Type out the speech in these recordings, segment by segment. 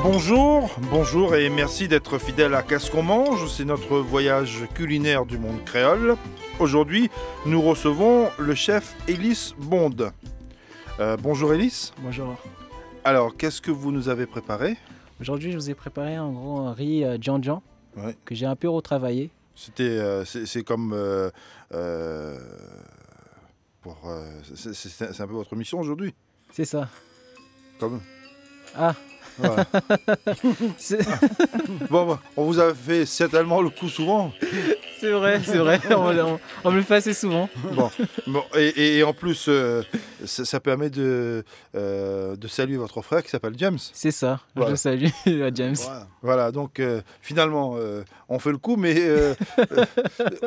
Bonjour et merci d'être fidèle à Qu'est-ce qu'on mange, c'est notre voyage culinaire du monde créole. Aujourd'hui, nous recevons le chef Élise Bond. Bonjour Élise. Bonjour. Alors, qu'est-ce que vous nous avez préparé? Aujourd'hui, je vous ai préparé en gros un riz djan-djan que j'ai un peu retravaillé. C'est comme... c'est un peu votre mission aujourd'hui? C'est ça. Comme... Ah. Voilà. Bon, on vous a fait certainement le coup souvent. C'est vrai, on me le fait assez souvent. Bon et en plus, ça permet de saluer votre frère qui s'appelle James. C'est ça, voilà. Je le salue à James. Voilà, donc finalement, on fait le coup, mais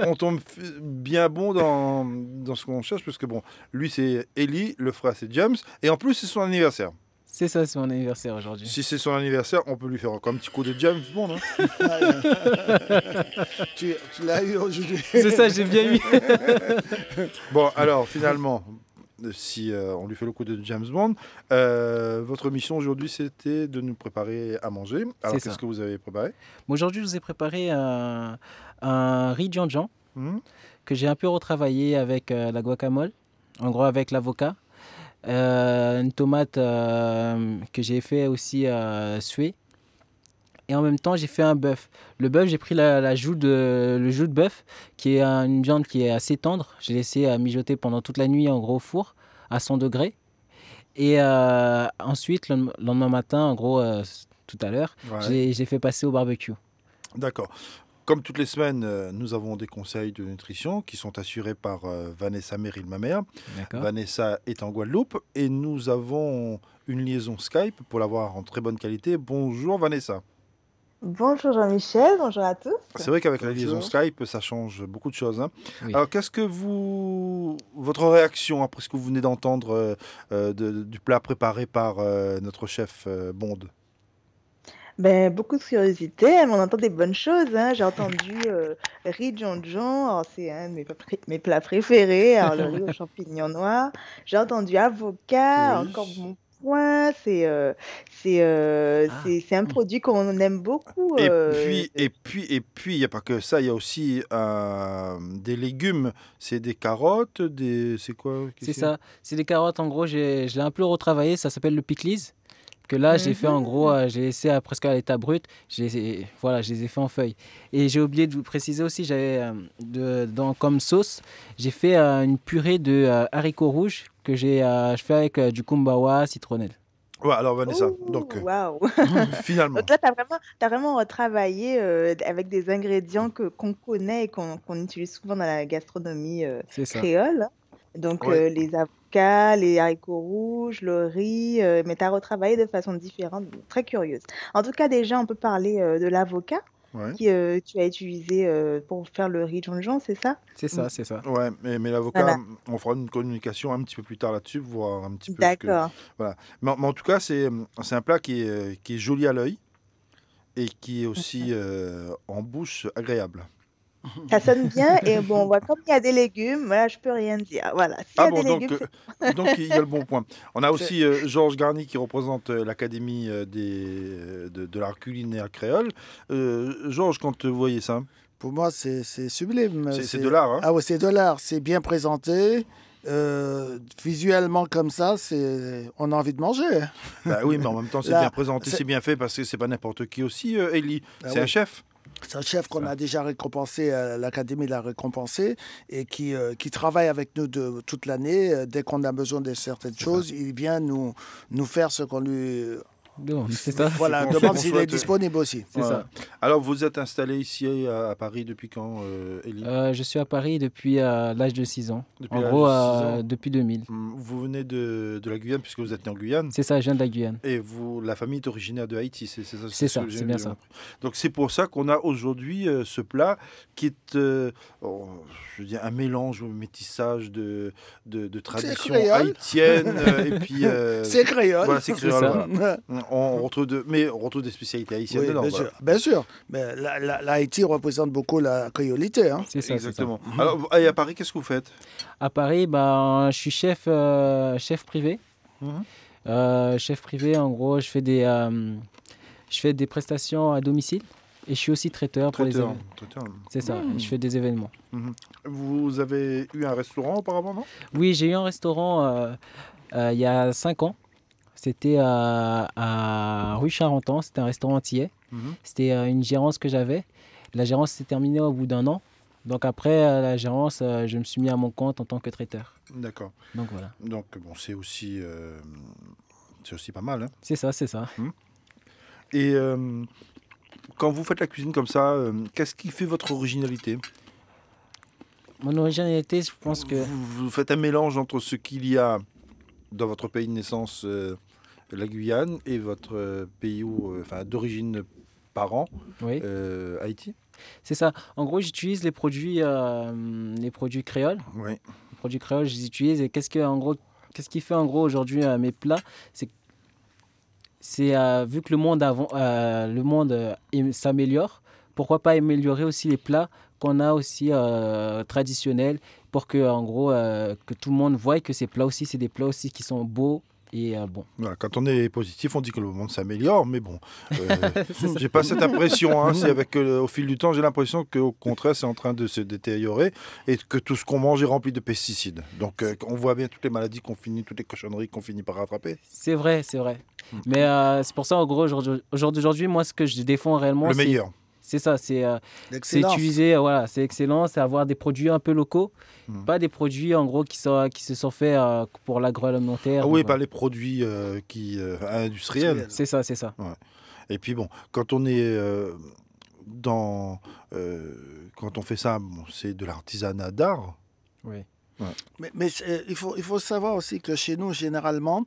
on tombe bien bon dans ce qu'on cherche, parce que bon, lui c'est Ellie, le frère c'est James, et en plus c'est son anniversaire. C'est ça, c'est mon anniversaire aujourd'hui. Si c'est son anniversaire, on peut lui faire encore un petit coup de James Bond. Hein. Tu l'as eu aujourd'hui. C'est ça, j'ai bien eu. Bon, alors finalement, si on lui fait le coup de James Bond, votre mission aujourd'hui c'était de nous préparer à manger. Alors qu'est-ce que vous avez préparé? Aujourd'hui, je vous ai préparé un riz djan-djan que j'ai un peu retravaillé avec la guacamole, en gros avec l'avocat. Une tomate que j'ai fait aussi suer, et en même temps j'ai fait un bœuf. Le bœuf, j'ai pris le joue de bœuf, qui est une viande qui est assez tendre. J'ai laissé mijoter pendant toute la nuit en gros au four à 100 degrés, et ensuite le lendemain matin, en gros tout à l'heure, j'ai fait passer au barbecue. D'accord. Comme toutes les semaines, nous avons des conseils de nutrition qui sont assurés par Vanessa Merrill, ma mère. Vanessa est en Guadeloupe et nous avons une liaison Skype pour l'avoir en très bonne qualité. Bonjour Vanessa. Bonjour Jean-Michel, bonjour à tous. C'est vrai qu'avec la liaison Skype, ça change beaucoup de choses. Hein. Oui. Alors, qu'est-ce que votre réaction après ce que vous venez d'entendre du plat préparé par notre chef Bond? Ben, beaucoup de curiosité, mais on entend des bonnes choses. Hein. J'ai entendu riz djan-djan, c'est un de mes plats préférés, alors le riz aux champignons noirs. J'ai entendu avocat, encore bon point, c'est un produit qu'on aime beaucoup. Et puis, il n'y a pas que ça, il y a aussi des légumes, c'est des carottes, c'est quoi? C'est ça, c'est des carottes, en gros, je l'ai un peu retravaillé, ça s'appelle le pickles. Que là, j'ai fait en gros, j'ai laissé presque à l'état brut, voilà, je les ai fait en feuilles. Et j'ai oublié de vous préciser aussi, j'avais comme sauce, j'ai fait une purée de haricots rouges que je fais avec du kumbawa, citronnelle. Ouais, alors Vanessa, donc finalement. Donc là, tu as vraiment retravaillé avec des ingrédients qu'on connaît et qu'on utilise souvent dans la gastronomie créole. Donc les avocats, les haricots rouges, le riz, mais tu as retravaillé de façon différente, très curieuse. En tout cas, déjà, on peut parler de l'avocat que tu as utilisé pour faire le riz djan-djan, c'est ça? C'est ça, c'est ça. Ouais, mais l'avocat, on fera une communication un petit peu plus tard là-dessus, voir un petit peu. D'accord. Voilà. Mais en tout cas, c'est un plat qui est joli à l'œil et qui est aussi en bouche agréable. Ça sonne bien, et bon, comme il y a des légumes, là, je peux rien dire. Voilà. Donc il y a le bon point. On a aussi Georges Garny qui représente l'Académie de l'art culinaire créole. Georges, quand vous voyez ça? Pour moi, c'est sublime. C'est de l'art. Hein? Ah oui, c'est de l'art. C'est bien présenté. Visuellement comme ça, on a envie de manger. Bah oui, mais en même temps, c'est bien présenté, c'est bien fait, parce que c'est pas n'importe qui aussi, Ellie. C'est un chef. C'est un chef qu'on a déjà récompensé, l'Académie l'a récompensé, et qui travaille avec nous toute l'année. Dès qu'on a besoin de certaines choses, il vient nous faire ce qu'on lui... C'est ça. Voilà, demande s'il est disponible aussi. C'est ça. Alors, vous êtes installé ici à Paris depuis quand, Ellie? Je suis à Paris depuis l'âge de 6 ans. Depuis 2000. Vous venez de la Guyane, puisque vous êtes né en Guyane? C'est ça, je viens de la Guyane. Et la famille est originaire de Haïti, c'est ça? C'est ça, c'est bien ça. Donc, c'est pour ça qu'on a aujourd'hui ce plat qui est, je veux dire, un mélange, un métissage de tradition haïtienne. Et puis, c'est créole. Voilà, c'est créole. On retrouve des spécialités haïtiennes dedans. Bien sûr. Mais l'Haïti représente beaucoup la créolité. Hein. C'est ça. Exactement. C'est ça. Alors, et à Paris, qu'est-ce que vous faites? À Paris, je suis chef privé. Chef privé, en gros, je Je fais des prestations à domicile et je suis aussi traiteur pour les événements. C'est ça, je fais des événements. Vous avez eu un restaurant auparavant, non? Oui, j'ai eu un restaurant il y a 5 ans. C'était à rue Charenton, c'était un restaurant antillais. C'était une gérance que j'avais. La gérance s'est terminée au bout d'1 an. Donc après la gérance, je me suis mis à mon compte en tant que traiteur. D'accord. Donc voilà. Donc bon, c'est aussi pas mal. Hein. C'est ça, c'est ça. Et quand vous faites la cuisine comme ça, qu'est-ce qui fait votre originalité? Mon originalité, je pense que... Vous faites un mélange entre ce qu'il y a dans votre pays de naissance, la Guyane, et votre pays d'origine parent, oui. Haïti. C'est ça. En gros, j'utilise les produits créoles. Oui. Les produits créoles, je les utilise. Et qu'est-ce qui fait en gros aujourd'hui mes plats, c'est vu que le monde s'améliore, pourquoi pas améliorer aussi les plats qu'on a aussi traditionnels, pour que en gros que tout le monde voie que ces plats aussi, c'est des plats aussi qui sont beaux. Et bon. Voilà, quand on est positif, on dit que le monde s'améliore, mais bon, j'ai pas cette impression. Hein, c'est avec au fil du temps, j'ai l'impression qu'au contraire, c'est en train de se détériorer et que tout ce qu'on mange est rempli de pesticides. Donc, on voit bien toutes les maladies toutes les cochonneries qu'on finit par rattraper. C'est vrai. Mais c'est pour ça, en gros, aujourd'hui, moi, ce que je défends réellement, le meilleur. C'est ça, c'est utiliser, voilà, c'est excellent, c'est avoir des produits un peu locaux, pas des produits en gros qui se sont faits pour l'agroalimentaire. Ah oui, pas les produits industriels. C'est ça. Ouais. Et puis bon, quand on est quand on fait ça, c'est de l'artisanat d'art. Oui. Ouais. Mais il faut savoir aussi que chez nous, généralement,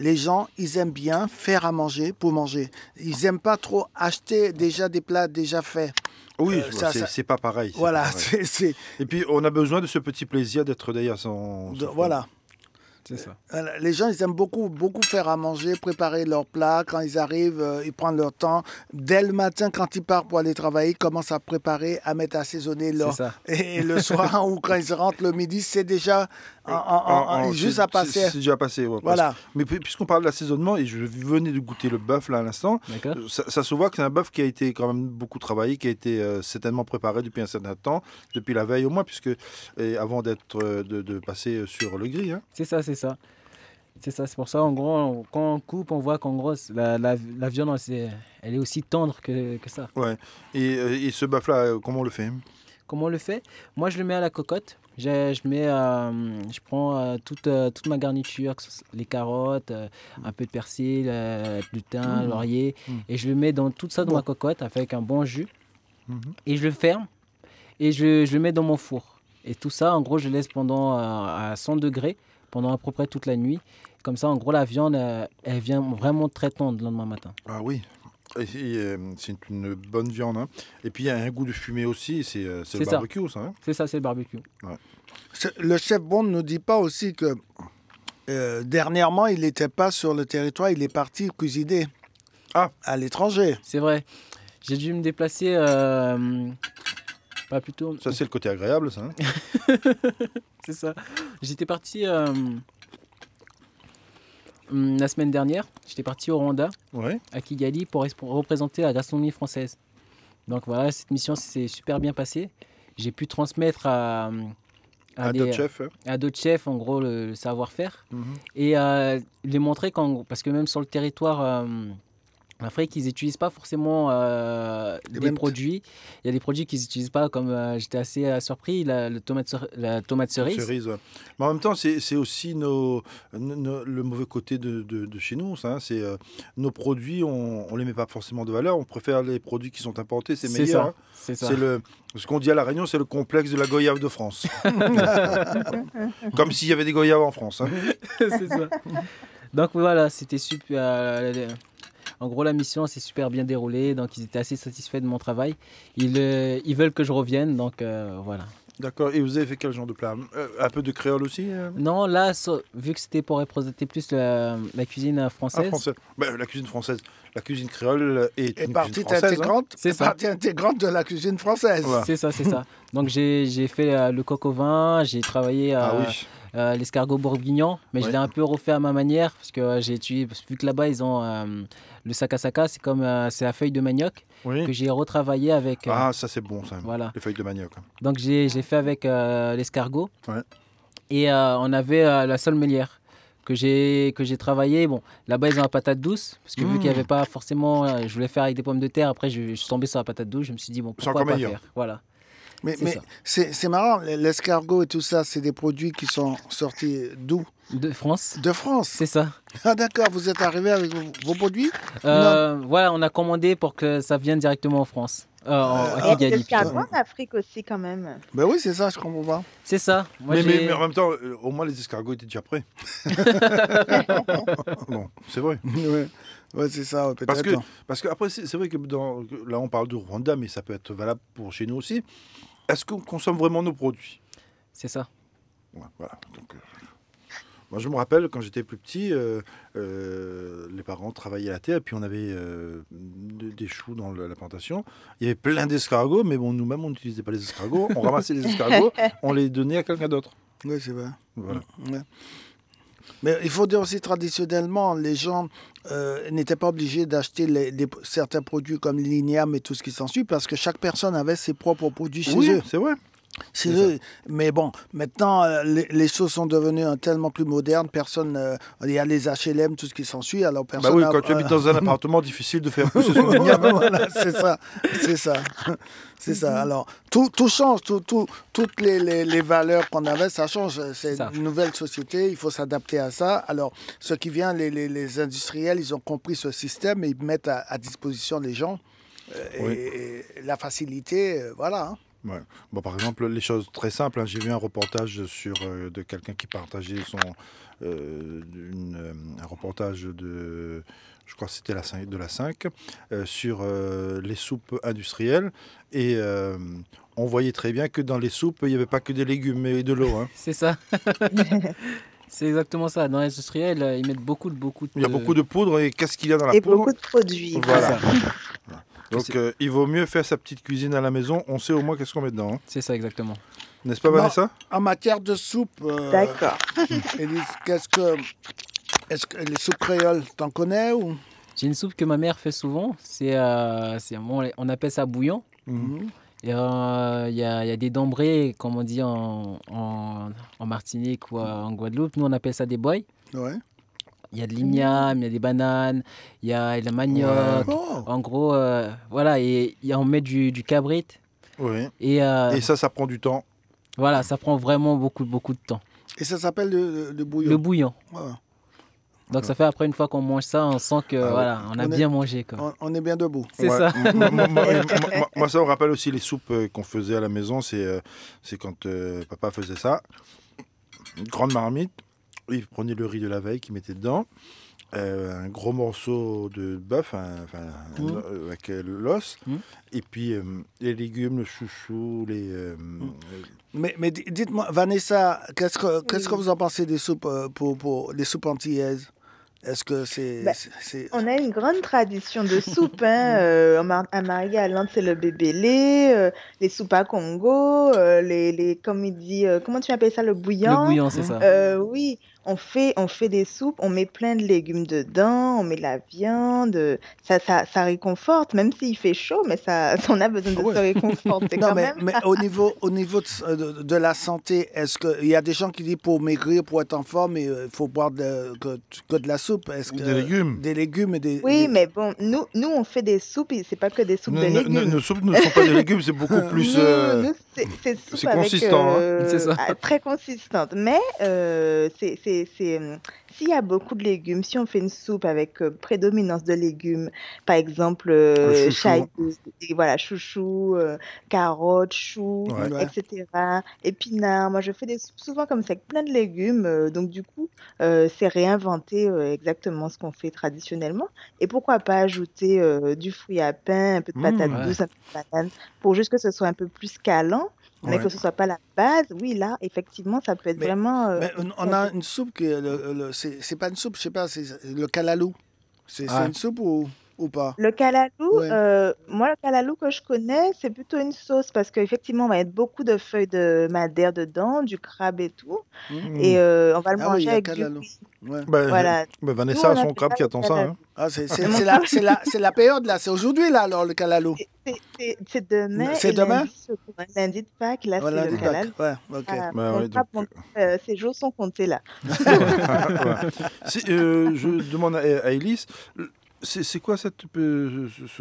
les gens, ils aiment bien faire à manger pour manger. Ils n'aiment pas trop acheter déjà des plats déjà faits. Oui, c'est pas pareil. Voilà. Pas pareil. Et puis, on a besoin de ce petit plaisir d'être derrière son voilà. C'est ça. Les gens, ils aiment beaucoup faire à manger, préparer leurs plats. Quand ils arrivent, ils prennent leur temps. Dès le matin, quand ils partent pour aller travailler, ils commencent à préparer, à mettre assaisonner leur... Et le soir, ou quand ils rentrent le midi, c'est déjà juste à passer. C'est déjà passé, ouais, voilà. Mais puisqu'on parle d'assaisonnement, et je venais de goûter le bœuf là à l'instant, ça se voit que c'est un bœuf qui a été quand même beaucoup travaillé, qui a été certainement préparé depuis un certain temps, depuis la veille au moins, avant de passer sur le grill. Hein. C'est ça. C'est pour ça, en gros, quand on coupe, on voit qu'en gros, la viande, elle est aussi tendre que ça. Ouais. Et ce bœuf-là, comment on le fait? Comment on le fait? Moi, je le mets à la cocotte. Je prends toute ma garniture, les carottes, un peu de persil, du thym, laurier, et je le mets tout ça dans ma cocotte avec un bon jus. Et je le ferme et je le mets dans mon four. Et tout ça, en gros, je laisse à 100 degrés pendant à peu près toute la nuit. Comme ça, en gros, la viande, elle vient vraiment très tendre le lendemain matin. Ah oui, c'est une bonne viande. Hein. Et puis, il y a un goût de fumée aussi. C'est le barbecue, ça. Hein. C'est ça, c'est le barbecue. Ouais. Le chef Bond ne nous dit pas aussi que dernièrement, il n'était pas sur le territoire. Il est parti cuisiner à l'étranger. C'est vrai. J'ai dû me déplacer... Pas plutôt... Ça, c'est le côté agréable, ça. Hein. C'est ça. J'étais parti la semaine dernière. J'étais parti au Rwanda, à Kigali, pour représenter la gastronomie française. Donc voilà, cette mission s'est super bien passée. J'ai pu transmettre à d'autres chefs, en gros, le savoir-faire. Et les montrer parce que même sur le territoire... En Afrique, ils n'utilisent pas forcément des produits. Il y a des produits qu'ils n'utilisent pas, comme j'étais assez surpris, la tomate cerise. Mais en même temps, c'est aussi le mauvais côté de chez nous. Ça, c'est nos produits, on ne les met pas forcément de valeur. On préfère les produits qui sont importés, c'est meilleur. Hein. C'est ça. Ce qu'on dit à La Réunion, c'est le complexe de la goyave de France. Comme s'il y avait des goyaves en France. Hein. C'est ça. Donc voilà, c'était super... En gros, la mission s'est super bien déroulée, donc ils étaient assez satisfaits de mon travail. Ils veulent que je revienne, donc voilà. D'accord. Et vous avez fait quel genre de plat? Un peu de créole aussi? Non, là, vu que c'était pour représenter plus la cuisine française. La cuisine française. La cuisine créole est partie intégrante. Hein. C'est partie intégrante de la cuisine française. Voilà. C'est ça. Donc j'ai fait le coq au vin, j'ai travaillé l'escargot bourguignon, mais je l'ai un peu refait à ma manière parce que j'ai étudié, vu que là-bas ils ont le sakasaka, c'est comme c'est la feuille de manioc que j'ai retravaillé avec. Ah, ça c'est bon, ça. Voilà. Les feuilles de manioc. Donc j'ai fait avec l'escargot et on avait la solmélière que j'ai travaillé. Bon, là-bas ils ont la patate douce parce que vu qu'il n'y avait pas forcément, je voulais faire avec des pommes de terre. Après je suis tombé sur la patate douce, je me suis dit bon pourquoi pas faire. Voilà. Mais c'est marrant, l'escargot et tout ça, c'est des produits qui sont sortis d'où? De France. De France. C'est ça. Ah d'accord, vous êtes arrivé avec vos produits? Voilà, on a commandé pour que ça vienne directement en France. Il y a des escargots en Afrique aussi quand même. Ben oui, c'est ça, je comprends pas. C'est ça. Moi, mais en même temps, au moins les escargots étaient déjà prêts. Bon, c'est vrai. Ouais, c'est ça, peut-être. Parce que après, c'est vrai que là, on parle du Rwanda, mais ça peut être valable pour chez nous aussi. Est-ce qu'on consomme vraiment nos produits? C'est ça. Ouais, voilà. Donc, moi, je me rappelle, quand j'étais plus petit, les parents travaillaient la terre, et puis on avait des choux dans la plantation. Il y avait plein d'escargots, mais bon, nous-mêmes, on n'utilisait pas les escargots. On ramassait les escargots, on les donnait à quelqu'un d'autre. Oui, c'est vrai. Voilà. Ouais. Mais il faut dire aussi, traditionnellement, les gens n'étaient pas obligés d'acheter certains produits comme l'igname et tout ce qui s'ensuit, parce que chaque personne avait ses propres produits chez eux. Oui, c'est vrai. Mais bon, maintenant, les choses sont devenues tellement plus modernes. Il y a les HLM, tout ce qui s'ensuit. Alors personne. Bah oui, quand tu habites dans un appartement, difficile de faire pousser son igname. Voilà, c'est ça. Alors tout change, toutes les valeurs qu'on avait, ça change. C'est une nouvelle société. Il faut s'adapter à ça. Alors ce qui vient, les industriels, ils ont compris ce système et ils mettent à disposition les gens et la facilité, voilà. Ouais. Bon, par exemple, les choses très simples. J'ai vu un reportage de quelqu'un qui partageait un reportage de, je crois que c'était de la 5, sur les soupes industrielles. Et on voyait très bien que dans les soupes, il n'y avait pas que des légumes et de l'eau. Hein. C'est ça. C'est exactement ça. Dans l'industriel, ils mettent beaucoup de... Il y a beaucoup de poudre et qu'est-ce qu'il y a dans la poudre? Et beaucoup de produits. Voilà. Donc, il vaut mieux faire sa petite cuisine à la maison. On sait au moins qu'est-ce qu'on met dedans. Hein. C'est ça, exactement. N'est-ce pas, Vanessa? En matière de soupe, d'accord. Élise, est-ce que les soupes créoles, t'en connais ou? J'ai une soupe que ma mère fait souvent. On appelle ça bouillon. Et il y a des dambrés, comme on dit en Martinique ou en Guadeloupe. Nous, on appelle ça des boys. Ouais. Il y a de l'igname, il y a des bananes, il y a le manioc. Ouais. En gros, voilà, et on met du cabrit. Oui. Et ça prend du temps. Voilà, ça prend vraiment beaucoup de temps. Et ça s'appelle le bouillon. Le bouillon. Ouais. Donc ça fait après, une fois qu'on mange ça, on sent que on a bien mangé. Quoi. On est bien debout. C'est ça. Moi, ça me rappelle aussi les soupes qu'on faisait à la maison. C'est quand papa faisait ça. Une grande marmite. Il prenait le riz de la veille qu'il mettait dedans, un gros morceau de bœuf avec l'os, et puis les légumes, le chouchou, Mais dites-moi, Vanessa, qu'est-ce que vous en pensez des soupes pour les soupes antillaises? Est-ce que c'est... On a une grande tradition de soupe. À Marie-Galante, c'est le bébélé, les soupes à Congo, comme il dit, comment tu appelles ça, le bouillon? Le bouillon, c'est ça. Oui, on fait des soupes, on met plein de légumes dedans, on met de la viande. Ça réconforte, même s'il fait chaud, mais on a besoin de se réconforter quand même. Mais au niveau de la santé, est-ce qu'il y a des gens qui disent pour maigrir, pour être en forme, il faut boire que de la soupe? Des légumes. Des légumes et des... Oui, mais bon, nous, on fait des soupes et c'est pas que des soupes de légumes. Nos soupes ne sont pas des légumes, c'est beaucoup plus... c'est consistant. C'est ça. Très consistante. Mais s'il y a beaucoup de légumes, si on fait une soupe avec prédominance de légumes, par exemple chouchou, carottes, choux, etc., épinards. Moi, je fais des soupes souvent comme ça avec plein de légumes. Donc, du coup, c'est réinventer exactement ce qu'on fait traditionnellement. Et pourquoi pas ajouter du fruit à pain, un peu de patate douce, un peu de banane, pour juste que ce soit un peu plus calant. Mais que ce ne soit pas la base, oui, là, effectivement, ça peut être vraiment... mais on a une soupe qui c'est pas une soupe, je sais pas, c'est le kalalou. C'est une soupe ou... ou pas? Le kalalou, moi, le kalalou que je connais, c'est plutôt une sauce parce qu'effectivement, on va mettre beaucoup de feuilles de madère dedans, du crabe et tout. Et on va le manger avec du riz. Voilà. Vanessa a son crabe qui attend ça. Hein. Ah, c'est la période là, c'est aujourd'hui là alors le kalalou. C'est demain. C'est demain? Lundi de Pâques, là, c'est le kalalou. Ces jours sont comptés là. Je demande à Elise, c'est quoi ce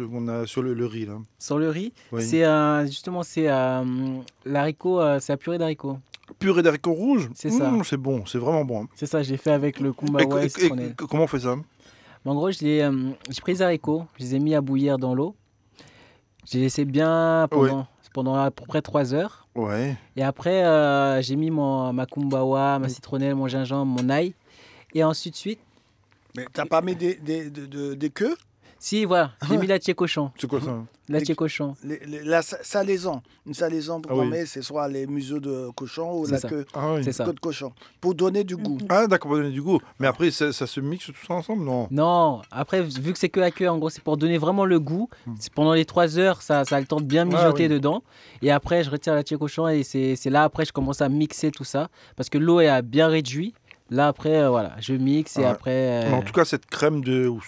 qu'on a sur le riz là? Sur le riz, c'est justement l'haricot, c'est la purée d'haricots. Purée d'haricots rouges? C'est ça. C'est bon, c'est vraiment bon. C'est ça, je l'ai fait avec le kumbawa et citronnelle. Comment on fait ça? En gros, j'ai pris les haricots, je les ai mis à bouillir dans l'eau. J'ai laissé bien pendant à peu près 3 heures. Ouais. Et après, j'ai mis ma kumbawa, ma citronnelle, mon gingembre, mon ail. Et ensuite, mais t'as pas mis des queues? Si, voilà, j'ai mis la cochon. C'est quoi ça? La cochon. La salaison. Une salaison pour mettre, c'est soit les museaux de cochon ou la queue, queue de cochon. Pour donner du goût. Ah, d'accord, pour donner du goût. Mais après, ça se mixe tout ça ensemble, non? Non, après, vu que c'est que la queue, en gros, c'est pour donner vraiment le goût. C'est pendant les 3 heures, ça a le temps de bien mijoter dedans. Et après, je retire la cochon et c'est là, après, je commence à mixer tout ça. Parce que l'eau est bien réduite. Là, après, je mixe et après... En tout cas, cette crème ou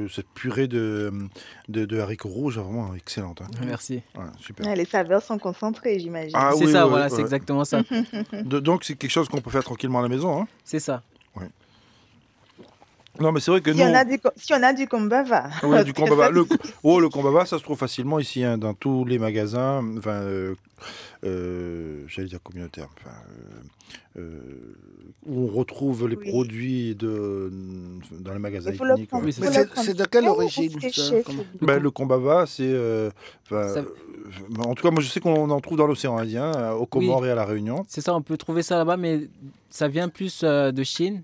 cette purée de haricots rouges est vraiment excellente. Hein. Merci. Ouais, super. Les saveurs sont concentrées, j'imagine. Ah, c'est ça, voilà, c'est exactement ça. Donc, c'est quelque chose qu'on peut faire tranquillement à la maison. Hein. C'est ça. Ouais. Non, mais c'est vrai que si on a du kombava. Oui, du kombava. Le kombava, ça se trouve facilement ici, hein, dans tous les magasins. Enfin, j'allais dire communautaire. Enfin, où on retrouve les produits dans les magasins ethniques. C'est de quelle origine le kombava, c'est... en tout cas, moi, je sais qu'on en trouve dans l'océan Indien, aux Comores et à La Réunion. C'est ça, on peut trouver ça là-bas, mais ça vient plus de Chine.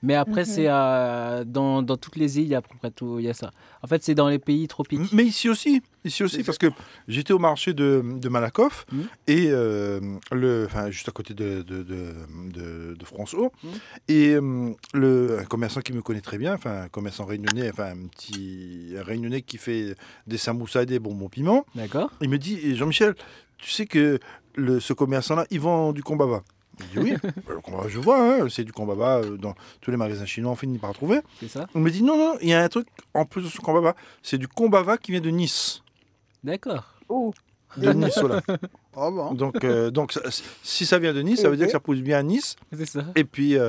Mais après, c'est dans toutes les îles, à peu près tout, il y a ça. En fait, c'est dans les pays tropiques. Mais ici aussi, parce que j'étais au marché de Malakoff et juste à côté de François, et un commerçant qui me connaît très bien, un commerçant réunionnais, un petit réunionnais qui fait des samoussas et des bonbons piments. D'accord. Il me dit, Jean-Michel, tu sais que ce commerçant-là, il vend du kombava. Je dis oui, je vois, c'est du kombava dans tous les magasins chinois, on finit par trouver. C'est ça. On me dit non, il y a un truc en plus de ce kombava, c'est du kombava qui vient de Nice. D'accord. De Nice, voilà. Oh bon. Donc si ça vient de Nice, ça veut dire que ça pousse bien à Nice. C'est ça. Et puis, il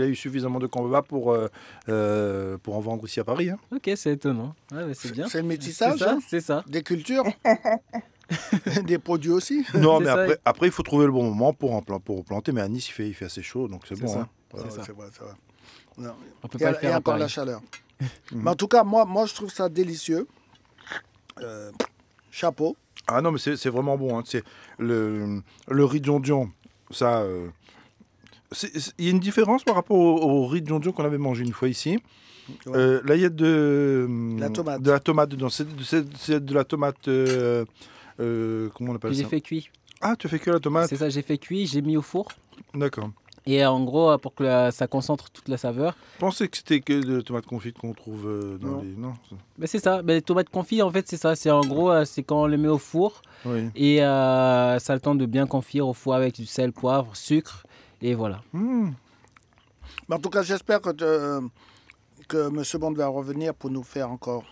a eu suffisamment de kombava pour en vendre ici à Paris. Hein. Ok, c'est étonnant. Ouais, c'est bien. C'est le métissage, c'est ça. Des cultures. Des produits aussi. Non, mais après, il faut trouver le bon moment pour planter. Mais à Nice, il fait assez chaud, donc c'est bon. Ça. Hein. C'est vrai. Non. On peut pas le faire. Il y a encore la chaleur. Mais en tout cas, moi, je trouve ça délicieux. Chapeau. Ah non, mais c'est vraiment bon. Hein. C'est le riz de jondion, ça... Il y a une différence par rapport au riz de jondion qu'on avait mangé une fois ici. Ouais. Là, il y a de la tomate dedans. C'est de la tomate... comment on appelle ça? J'ai fait cuit. Ah, tu as fait cuire la tomate? C'est ça, j'ai fait cuit, j'ai mis au four. D'accord. Et en gros, pour que ça concentre toute la saveur. Je pensais que c'était que de tomates confites qu'on trouve dans les... Non. Mais c'est ça, les tomates confites, en fait, c'est ça. C'est en gros, c'est quand on les met au four. Oui. Et ça a le temps de bien confire au four avec du sel, poivre, sucre. Et voilà. Mais en tout cas, j'espère que M. Bond va revenir pour nous faire encore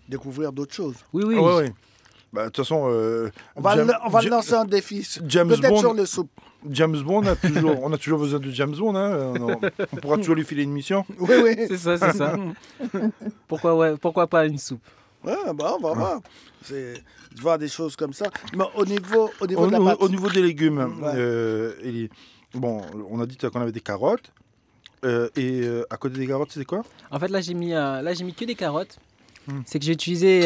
découvrir d'autres choses. Oui. Oui. De toute façon... on va lancer un défi. Peut-être sur le soupe. James Bond, on a toujours besoin de James Bond. Hein. On pourra toujours lui filer une mission. Oui. C'est ça. Pourquoi pas une soupe? Ouais, c'est de voir des choses comme ça. Mais au niveau de la pâte. Au niveau des légumes, on a dit qu'on avait des carottes. Et à côté des carottes, c'était quoi? En fait, là, j'ai mis que des carottes. C'est que j'ai utilisé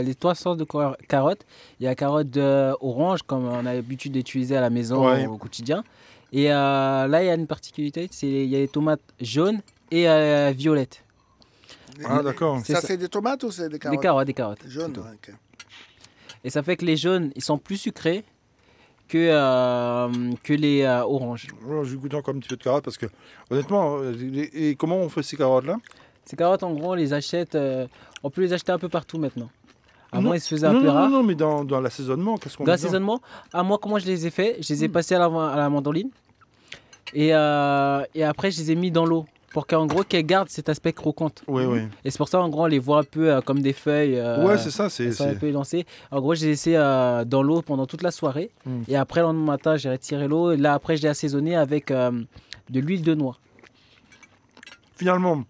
les 3 sortes de carottes. Il y a la carotte orange, comme on a l'habitude d'utiliser à la maison au quotidien. Et là, il y a une particularité, il y a les tomates jaunes et violettes. Ah, d'accord. Ça, c'est des tomates ou c'est des carottes? Des carottes. Jaunes, ok. Et ça fait que les jaunes, ils sont plus sucrés que les oranges. Je goûte encore un petit peu de carottes parce que, honnêtement, et comment on fait ces carottes-là? Ces carottes, en gros, on les achète On peut les acheter un peu partout maintenant. Avant, ils se faisaient un peu rares. Non, mais dans l'assaisonnement, qu'est-ce qu'on met dans l'assaisonnement, moi, comment je les ai fait? Je les ai passés à la mandoline. Et après, je les ai mis dans l'eau. Pour qu'en gros, qu'elles gardent cet aspect croquante. Oui. Et c'est pour ça, en gros, on les voit un peu comme des feuilles. Ouais, c'est ça. C'est un peu élancé. En gros, j'ai laissé dans l'eau pendant toute la soirée. Et après, le lendemain matin, j'ai retiré l'eau. Et là, après, je l'ai assaisonné avec de l'huile de noix. Finalement,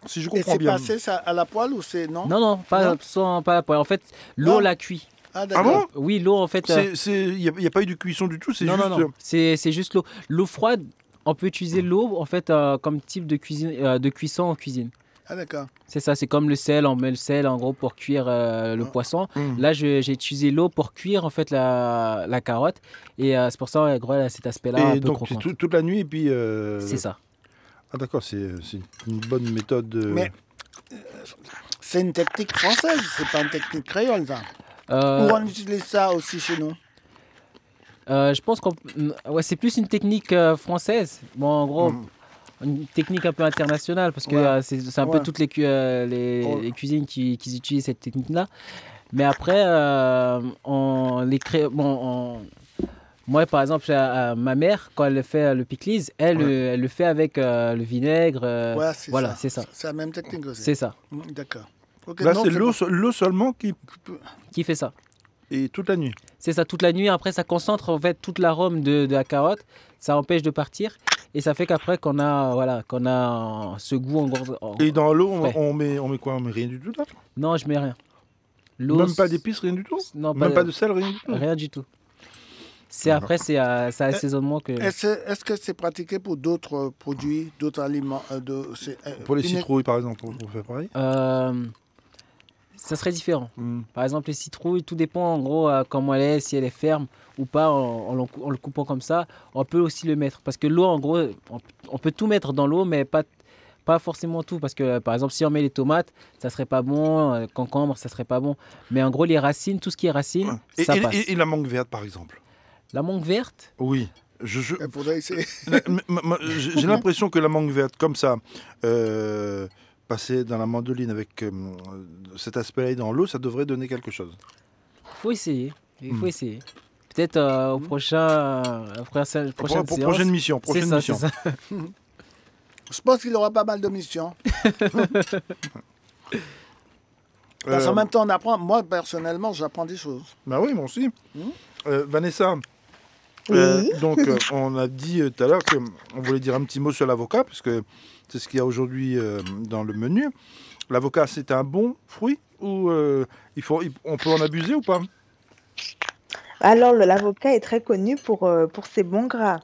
si je comprends bien. Et c'est passé ça à la poêle ou c'est... Non, pas à la poêle. En fait, l'eau l'a cuit. Ah bon? Oui, l'eau, en fait... Il n'y a pas eu de cuisson du tout, c'est juste... Non, c'est juste l'eau. L'eau froide, on peut utiliser l'eau, en fait, comme type de cuisson en cuisine. Ah d'accord. C'est ça, c'est comme le sel, on met le sel, en gros, pour cuire le poisson. Là, j'ai utilisé l'eau pour cuire, en fait, la carotte. Et c'est pour ça, en gros, elle a cet aspect-là un peu donc, croquant. c'est toute la nuit, et puis... C'est ça. Ah d'accord, c'est une bonne méthode. Mais c'est une technique française, c'est pas une technique créole, ça. Ou on utilise ça aussi chez nous? Je pense c'est plus une technique française. Bon, en gros, une technique un peu internationale, parce que c'est un peu toutes les cuisines qui utilisent cette technique-là. Mais après, moi, par exemple, ma mère, quand elle fait le pickles, elle le fait avec le vinaigre. C'est ça. C'est la même technique aussi. C'est ça. D'accord. Okay, là, c'est l'eau seulement qui fait ça. Et toute la nuit. C'est ça, toute la nuit. Après, ça concentre en fait toute l'arôme de la carotte. Ça empêche de partir. Et ça fait qu'après, qu'on a ce goût Et dans l'eau, on met quoi? On met rien du tout là? Non, je mets rien. Même pas d'épices, rien du tout? Non, même pas de sel, rien du tout? Rien du tout. Après, c'est à l'assaisonnement que... Est-ce que c'est pratiqué pour d'autres produits, d'autres aliments pour les citrouilles, par exemple, on fait pareil? Ça serait différent. Par exemple, les citrouilles, tout dépend en gros comment elle est, si elle est ferme ou pas, en le coupant comme ça. On peut aussi le mettre. Parce que l'eau, en gros, on peut tout mettre dans l'eau, mais pas forcément tout. Parce que, par exemple, si on met les tomates, ça serait pas bon. Concombre, ça serait pas bon. Mais en gros, les racines, tout ce qui est racines, ça passe. Et la mangue verte, par exemple? La mangue verte? Oui. J'ai l'impression que la mangue verte, comme ça, passer dans la mandoline avec cet aspect-là dans l'eau, ça devrait donner quelque chose. Il faut essayer. Peut-être au prochaine mission. Prochaine mission. Ça. Je pense qu'il aura pas mal de missions. Parce qu'en même temps, on apprend. Moi, personnellement, j'apprends des choses. Bah oui, moi aussi. Vanessa, donc on a dit tout à l'heure qu'on voulait dire un petit mot sur l'avocat, parce que c'est ce qu'il y a aujourd'hui dans le menu. L'avocat, c'est un bon fruit ou on peut en abuser ou pas? Alors, l'avocat est très connu pour ses bons gras.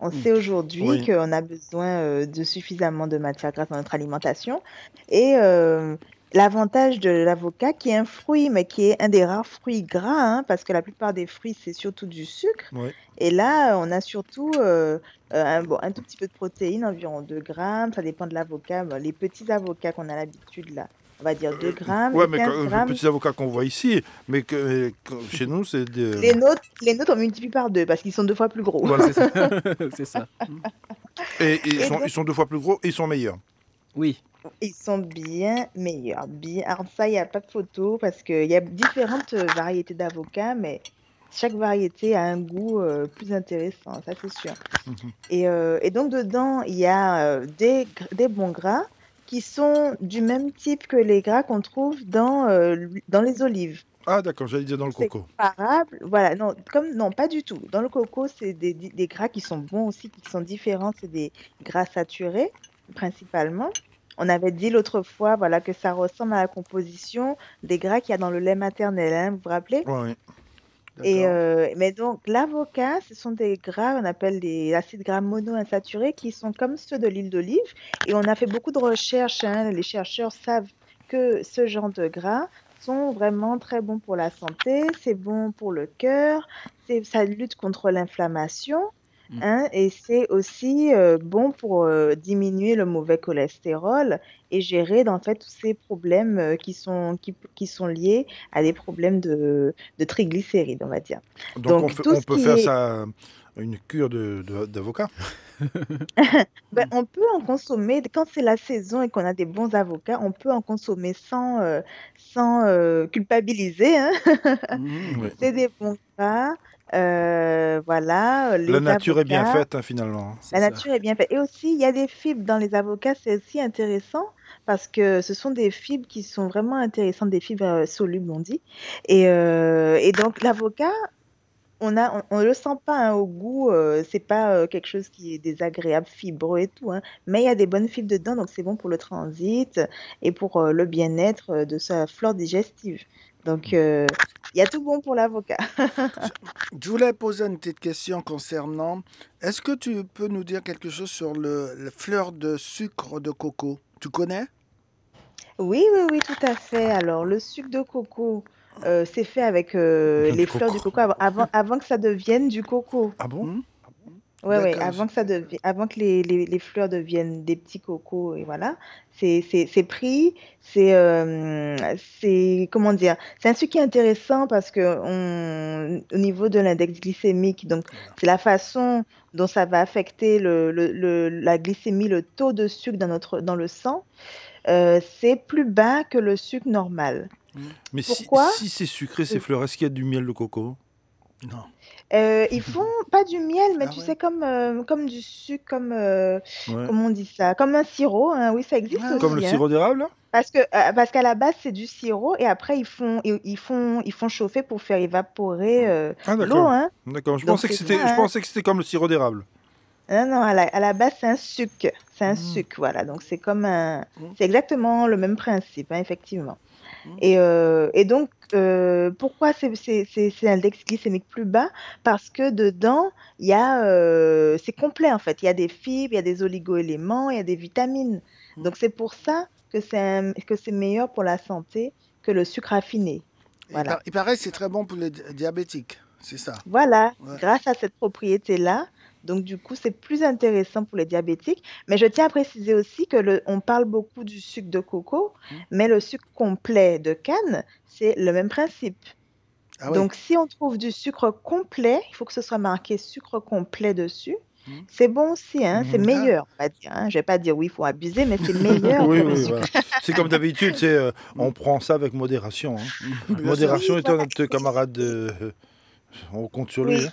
On sait aujourd'hui qu'on a besoin de suffisamment de matières grasses dans notre alimentation. Et l'avantage de l'avocat, qui est un fruit, mais qui est un des rares fruits gras, parce que la plupart des fruits, c'est surtout du sucre. Et là, on a surtout un tout petit peu de protéines, environ 2 grammes. Ça dépend de l'avocat. Les petits avocats qu'on a l'habitude, là, on va dire 2 grammes. Oui, mais les petits avocats qu'on voit ici, mais chez nous, c'est... Les nôtres, on multiplie par 2 parce qu'ils sont 2 fois plus gros. Voilà, c'est ça. C'est ça. Et ils sont 2 fois plus gros et ils sont meilleurs. Oui. Ils sont bien meilleurs. Alors ça, il n'y a pas de photo parce qu'il y a différentes variétés d'avocats, mais chaque variété a un goût plus intéressant, ça c'est sûr. Et donc dedans, il y a des bons gras qui sont du même type que les gras qu'on trouve dans les olives. Ah d'accord, j'allais dire dans le coco. C'est comparable. Voilà, non, pas du tout. Dans le coco, c'est des gras qui sont bons aussi, qui sont différents. C'est des gras saturés, principalement. On avait dit l'autre fois que ça ressemble à la composition des gras qu'il y a dans le lait maternel, vous vous rappelez? Oui. Mais donc, l'avocat, ce sont des gras, on appelle des acides gras monoinsaturés, qui sont comme ceux de l'huile d'olive. Et on a fait beaucoup de recherches. Les chercheurs savent que ce genre de gras sont vraiment très bons pour la santé. C'est bon pour le cœur. Ça lutte contre l'inflammation. Et c'est aussi bon pour diminuer le mauvais cholestérol et gérer en fait tous ces problèmes qui sont liés à des problèmes de triglycérides, on va dire. Donc on peut faire ça Une cure d'avocat. On peut en consommer, quand c'est la saison et qu'on a des bons avocats, on peut en consommer sans culpabiliser, hein. Oui. C'est des bons gras. Voilà, La les nature est bien avocats. faite, hein, finalement. La nature est bien faite. Et aussi, il y a des fibres dans les avocats, c'est aussi intéressant parce que ce sont des fibres qui sont vraiment intéressantes, des fibres solubles, on dit. Et donc, l'avocat, on le sent pas hein, au goût, c'est pas quelque chose qui est désagréable, fibreux et tout, hein, mais il y a des bonnes fibres dedans, donc c'est bon pour le transit et pour le bien-être de sa flore digestive. Donc, il y a tout bon pour l'avocat. Je voulais poser une petite question concernant, est-ce que tu peux nous dire quelque chose sur le fleur de sucre de coco? Tu connais? Oui, oui, oui, tout à fait. Alors, le sucre de coco, c'est fait avec les fleurs du coco avant que ça devienne du coco. Ah bon? Ouais, ouais, avant que les fleurs deviennent des petits cocos, et voilà, c'est pris, comment dire, c'est un sucre qui est intéressant parce que au niveau de l'index glycémique, donc c'est la façon dont ça va affecter la glycémie, le taux de sucre dans le sang, c'est plus bas que le sucre normal. Mais Pourquoi? si c'est sucré, ces fleurs, est-ce qu'il y a du miel de coco? Non. Ils font pas du miel, mais tu sais, comme du sucre, comment on dit ça? Comme un sirop, hein, oui, ça existe aussi. Comme le sirop d'érable? Parce qu'à la base, c'est du sirop et après, ils font chauffer pour faire évaporer l'eau. Hein. D'accord, je pensais que c'était comme le sirop d'érable. Non, non, à la base, c'est un sucre. C'est un sucre, voilà. Donc, c'est exactement le même principe, hein, effectivement. Et donc, pourquoi c'est un index glycémique plus bas? Parce que dedans, c'est complet en fait. Il y a des fibres, il y a des oligo-éléments, il y a des vitamines. Donc, c'est pour ça que c'est meilleur pour la santé que le sucre raffiné. Voilà. Il paraît que c'est très bon pour les diabétiques, c'est ça. Voilà, grâce à cette propriété-là. Donc, du coup, c'est plus intéressant pour les diabétiques. Mais je tiens à préciser aussi on parle beaucoup du sucre de coco, mais le sucre complet de canne, c'est le même principe. Ah, donc, si on trouve du sucre complet, il faut que ce soit marqué sucre complet dessus. C'est bon aussi, hein, c'est meilleur, on va dire. Hein. Je ne vais pas dire oui, il faut abuser, mais c'est meilleur. Oui, voilà. C'est comme d'habitude, on prend ça avec modération. Hein. Modération étant notre camarade, on compte sur lui. Hein.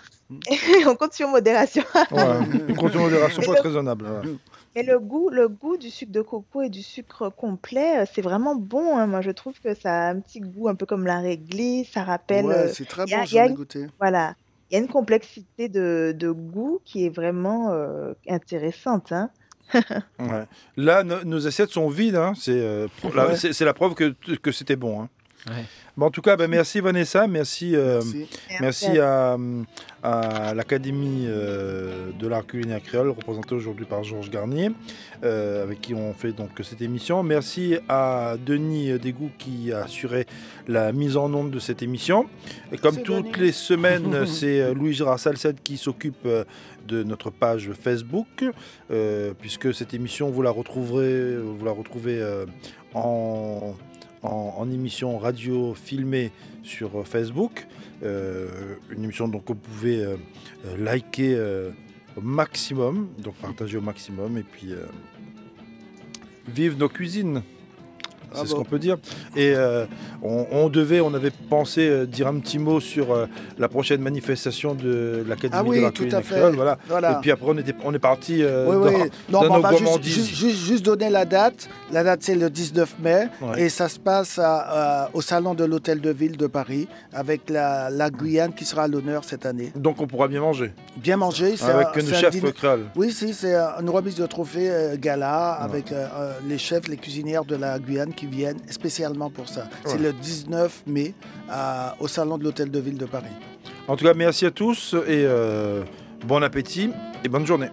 On compte sur modération. On compte sur modération, pas très raisonnable. Mais le goût du sucre de coco et du sucre complet, c'est vraiment bon. Hein. Moi, je trouve que ça a un petit goût un peu comme la réglisse. Ça rappelle. Ouais, c'est très bon, j'en ai goûté. Voilà. Il y a une complexité de goût qui est vraiment intéressante. Hein. Ouais. Là, nos assiettes sont vides. Hein. C'est la preuve que c'était bon. Hein. Ouais. Bon, en tout cas, merci Vanessa, merci à l'Académie de l'art culinaire créole, représentée aujourd'hui par Georges Garnier, avec qui on fait donc cette émission. Merci à Denis Desgout qui a assuré la mise en onde de cette émission. Et comme toutes les semaines, c'est Louis-Gérard Salcède qui s'occupe de notre page Facebook, puisque cette émission, vous la retrouvez en émission radio filmée sur Facebook, une émission donc vous pouvez liker au maximum, donc partager au maximum et puis vivre nos cuisines. C'est ce qu'on peut dire. Et on avait pensé dire un petit mot sur la prochaine manifestation de l'Académie de l'art culinaire créole. Voilà. Et puis après, on est parti dans nos gourmandises. Juste donner la date. La date, c'est le 19 mai. Ouais. Et ça se passe au salon de l'Hôtel de Ville de Paris avec la Guyane qui sera à l'honneur cette année. Donc, on pourra bien manger. Bien manger. Avec nos chefs créoles. Oui, c'est une remise de trophée gala avec les chefs, les cuisinières de la Guyane qui viennent spécialement pour ça. C'est le 19 mai au salon de l'Hôtel de Ville de Paris. En tout cas, merci à tous et bon appétit et bonne journée.